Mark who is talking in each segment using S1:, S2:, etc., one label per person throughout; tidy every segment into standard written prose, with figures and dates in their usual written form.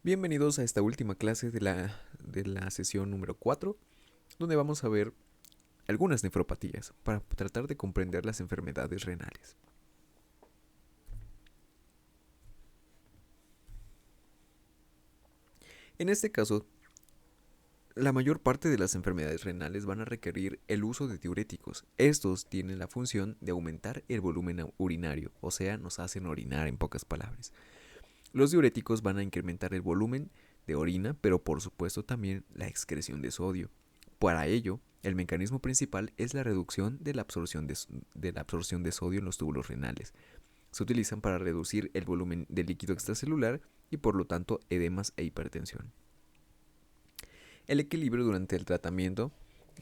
S1: Bienvenidos a esta última clase de la sesión número 4, donde vamos a ver algunas nefropatías para tratar de comprender las enfermedades renales. En este caso, la mayor parte de las enfermedades renales van a requerir el uso de diuréticos. Estos tienen la función de aumentar el volumen urinario, o sea, nos hacen orinar en pocas palabras. Los diuréticos van a incrementar el volumen de orina, pero por supuesto también la excreción de sodio. Para ello, el mecanismo principal es la reducción de la absorción de sodio en los túbulos renales. Se utilizan para reducir el volumen de líquido extracelular y por lo tanto edemas e hipertensión. El equilibrio durante el tratamiento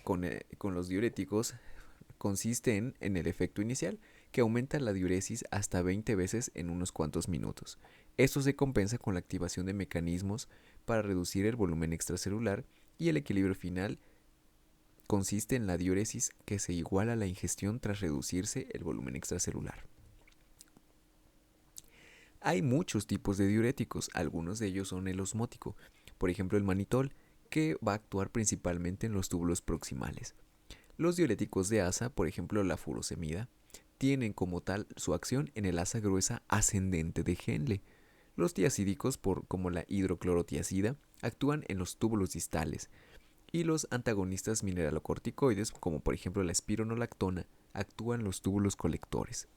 S1: con los diuréticos consiste en el efecto inicial, que aumenta la diuresis hasta 20 veces en unos cuantos minutos. Esto se compensa con la activación de mecanismos para reducir el volumen extracelular y el equilibrio final consiste en la diuresis, que se iguala a la ingestión tras reducirse el volumen extracelular. Hay muchos tipos de diuréticos, algunos de ellos son el osmótico, por ejemplo el manitol, que va a actuar principalmente en los túbulos proximales. Los diuréticos de asa, por ejemplo la furosemida, tienen como tal su acción en el asa gruesa ascendente de Henle. Los tiacídicos, como la hidroclorotiacida, actúan en los túbulos distales, y los antagonistas mineralocorticoides, como por ejemplo la espironolactona, actúan en los túbulos colectores.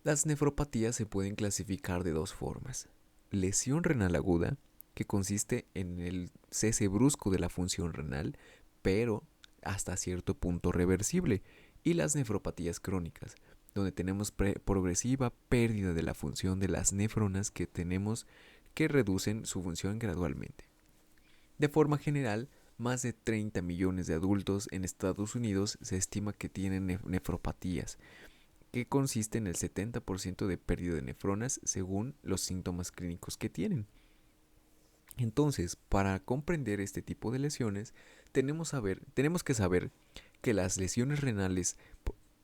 S1: Las nefropatías se pueden clasificar de dos formas: lesión renal aguda, que consiste en el cese brusco de la función renal, pero hasta cierto punto reversible, y las nefropatías crónicas, donde tenemos progresiva pérdida de la función de las nefronas que reducen su función gradualmente. De forma general, más de 30 millones de adultos en Estados Unidos se estima que tienen nefropatías, que consiste en el 70% de pérdida de nefronas según los síntomas clínicos que tienen. Entonces, para comprender este tipo de lesiones, tenemos que saber que las lesiones renales,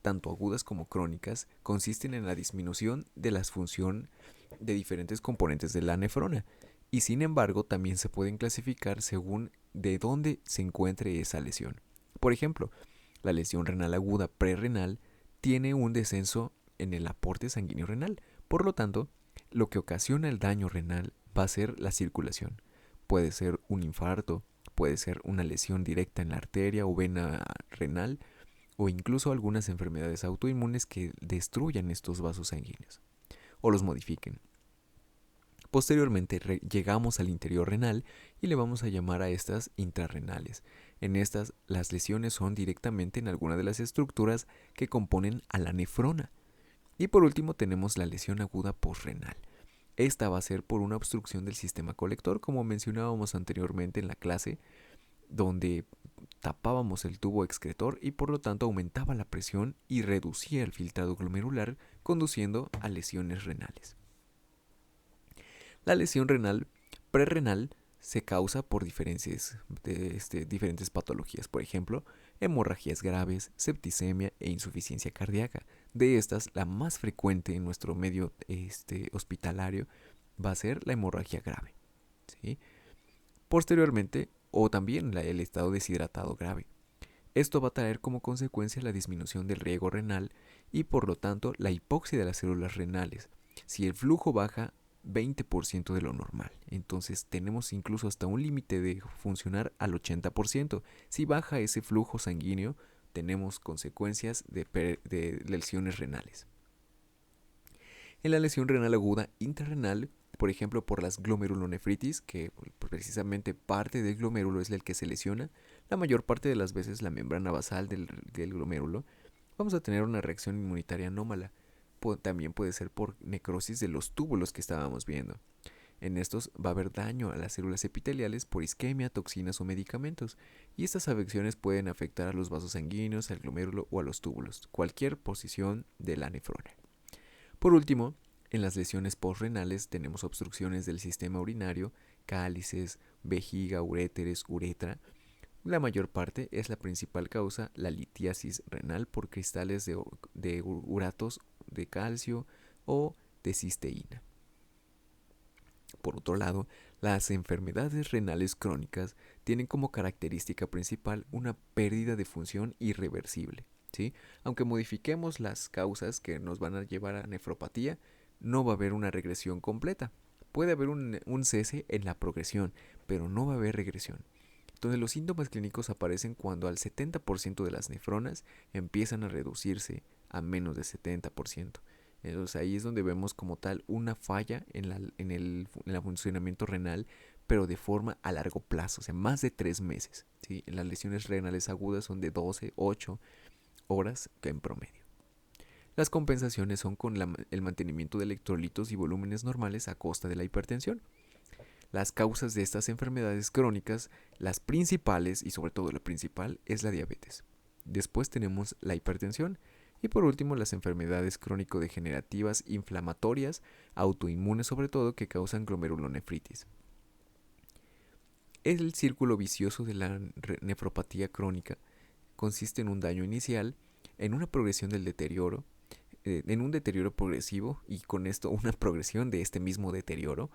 S1: tanto agudas como crónicas, consisten en la disminución de la función de diferentes componentes de la nefrona, y sin embargo también se pueden clasificar según de dónde se encuentre esa lesión. Por ejemplo, la lesión renal aguda prerrenal tiene un descenso en el aporte sanguíneo renal. Por lo tanto, lo que ocasiona el daño renal va a ser la circulación. Puede ser un infarto, puede ser una lesión directa en la arteria o vena renal, o incluso algunas enfermedades autoinmunes que destruyan estos vasos sanguíneos o los modifiquen. Posteriormente llegamos al interior renal y le vamos a llamar a estas intrarrenales. En estas, las lesiones son directamente en alguna de las estructuras que componen a la nefrona. Y por último tenemos la lesión aguda posrenal. Esta va a ser por una obstrucción del sistema colector, como mencionábamos anteriormente en la clase, donde tapábamos el tubo excretor y por lo tanto aumentaba la presión y reducía el filtrado glomerular, conduciendo a lesiones renales. La lesión renal prerrenal se causa por diferentes patologías, por ejemplo, hemorragias graves, septicemia e insuficiencia cardíaca. De estas, la más frecuente en nuestro medio hospitalario va a ser la hemorragia grave, ¿sí? Posteriormente, o también el estado deshidratado grave. Esto va a traer como consecuencia la disminución del riego renal y por lo tanto la hipoxia de las células renales. Si el flujo baja 20% de lo normal, entonces tenemos incluso hasta un límite de funcionar al 80%. Si baja ese flujo sanguíneo, tenemos consecuencias de lesiones renales. En la lesión renal aguda intrarrenal, por ejemplo por las glomerulonefritis, que precisamente parte del glomérulo es el que se lesiona, la mayor parte de las veces la membrana basal del glomérulo, vamos a tener una reacción inmunitaria anómala. También puede ser por necrosis de los túbulos que estábamos viendo. En estos va a haber daño a las células epiteliales por isquemia, toxinas o medicamentos, y estas afecciones pueden afectar a los vasos sanguíneos, al glomérulo o a los túbulos, cualquier posición de la nefrona. Por último, en las lesiones postrenales tenemos obstrucciones del sistema urinario, cálices, vejiga, uréteres, uretra. La mayor parte es la principal causa, la litiasis renal por cristales de uratos de calcio o de cisteína. Por otro lado, las enfermedades renales crónicas tienen como característica principal una pérdida de función irreversible, ¿sí? Aunque modifiquemos las causas que nos van a llevar a nefropatía, no va a haber una regresión completa. Puede haber un cese en la progresión, pero no va a haber regresión. Entonces los síntomas clínicos aparecen cuando al 70% de las nefronas empiezan a reducirse a menos de 70%. Entonces ahí es donde vemos como tal una falla en el funcionamiento renal, pero de forma a largo plazo, o sea, más de 3 meses. ¿Sí? Las lesiones renales agudas son de 12, 8 horas en promedio. Las compensaciones son con el mantenimiento de electrolitos y volúmenes normales a costa de la hipertensión. Las causas de estas enfermedades crónicas, las principales y sobre todo la principal es la diabetes. Después tenemos la hipertensión y por último las enfermedades crónico-degenerativas inflamatorias, autoinmunes sobre todo, que causan glomerulonefritis. El círculo vicioso de la nefropatía crónica consiste en un daño inicial, en una progresión del deterioro, en un deterioro progresivo y con esto una progresión de este mismo deterioro,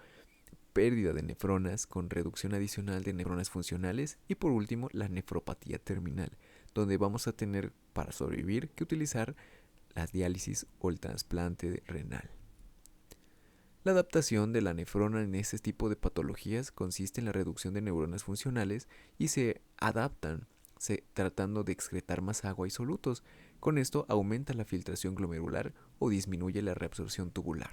S1: pérdida de nefronas con reducción adicional de nefronas funcionales y por último la nefropatía terminal, donde vamos a tener para sobrevivir que utilizar la diálisis o el trasplante renal. La adaptación de la nefrona en este tipo de patologías consiste en la reducción de neuronas funcionales y se adaptan tratando de excretar más agua y solutos. Con esto aumenta la filtración glomerular o disminuye la reabsorción tubular.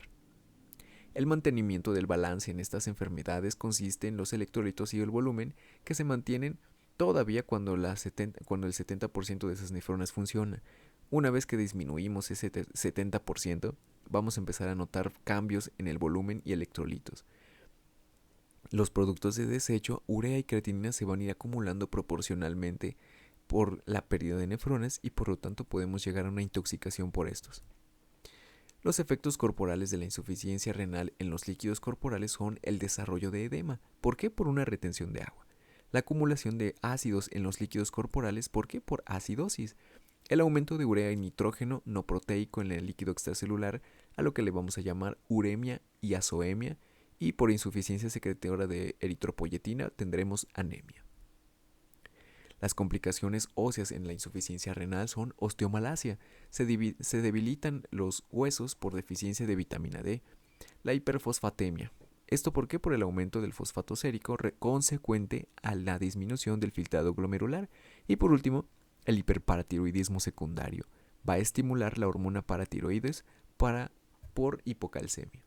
S1: El mantenimiento del balance en estas enfermedades consiste en los electrolitos y el volumen que se mantienen todavía cuando el 70% de esas nefronas funciona. Una vez que disminuimos ese 70%, vamos a empezar a notar cambios en el volumen y electrolitos. Los productos de desecho, urea y creatinina, se van a ir acumulando proporcionalmente por la pérdida de nefronas y por lo tanto podemos llegar a una intoxicación por estos. Los efectos corporales de la insuficiencia renal en los líquidos corporales son el desarrollo de edema. ¿Por qué? Por una retención de agua. La acumulación de ácidos en los líquidos corporales. ¿Por qué? Por acidosis. El aumento de urea y nitrógeno no proteico en el líquido extracelular, a lo que le vamos a llamar uremia y azoemia. Y por insuficiencia secretora de eritropoyetina tendremos anemia. Las complicaciones óseas en la insuficiencia renal son osteomalacia. Se debilitan los huesos por deficiencia de vitamina D. La hiperfosfatemia. ¿Esto por qué? Por el aumento del fosfato sérico consecuente a la disminución del filtrado glomerular. Y por último, el hiperparatiroidismo secundario. Va a estimular la hormona paratiroides por hipocalcemia.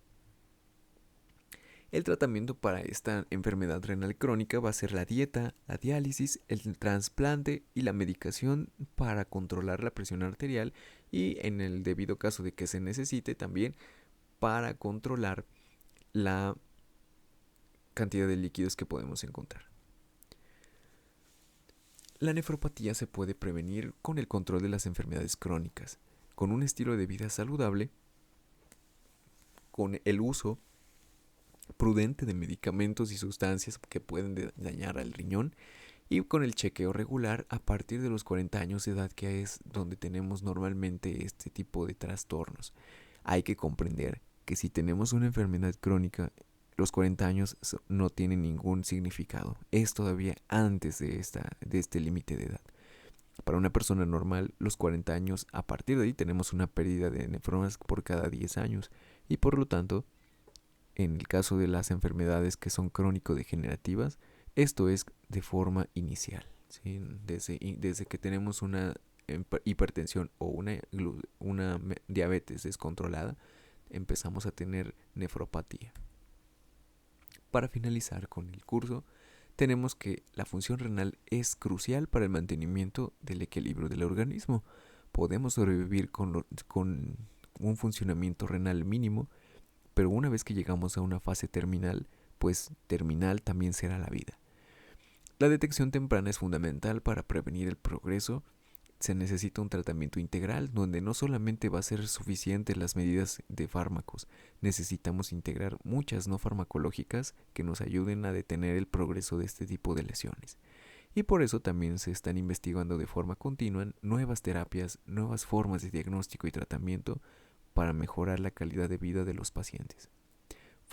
S1: El tratamiento para esta enfermedad renal crónica va a ser la dieta, la diálisis, el trasplante y la medicación para controlar la presión arterial y, en el debido caso de que se necesite, también para controlar la cantidad de líquidos que podemos encontrar. La nefropatía se puede prevenir con el control de las enfermedades crónicas, con un estilo de vida saludable, con el uso prudente de medicamentos y sustancias que pueden dañar al riñón y con el chequeo regular a partir de los 40 años de edad, que es donde tenemos normalmente este tipo de trastornos. Hay que comprender que si tenemos una enfermedad crónica, los 40 años no tienen ningún significado. Es todavía antes de este límite de edad. Para una persona normal, los 40 años, a partir de ahí tenemos una pérdida de nefronas por cada 10 años y por lo tanto, en el caso de las enfermedades que son crónico-degenerativas, esto es de forma inicial, ¿sí? Desde que tenemos una hipertensión o una diabetes descontrolada, empezamos a tener nefropatía. Para finalizar con el curso, tenemos que la función renal es crucial para el mantenimiento del equilibrio del organismo. Podemos sobrevivir con un funcionamiento renal mínimo, pero una vez que llegamos a una fase terminal, pues terminal también será la vida. La detección temprana es fundamental para prevenir el progreso. Se necesita un tratamiento integral donde no solamente va a ser suficiente las medidas de fármacos, necesitamos integrar muchas no farmacológicas que nos ayuden a detener el progreso de este tipo de lesiones. Y por eso también se están investigando de forma continua nuevas terapias, nuevas formas de diagnóstico y tratamiento para mejorar la calidad de vida de los pacientes.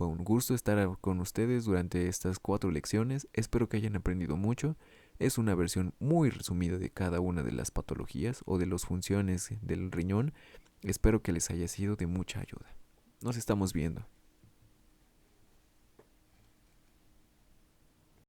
S1: Fue un gusto estar con ustedes durante estas 4 lecciones. Espero que hayan aprendido mucho. Es una versión muy resumida de cada una de las patologías o de las funciones del riñón. Espero que les haya sido de mucha ayuda. Nos estamos viendo.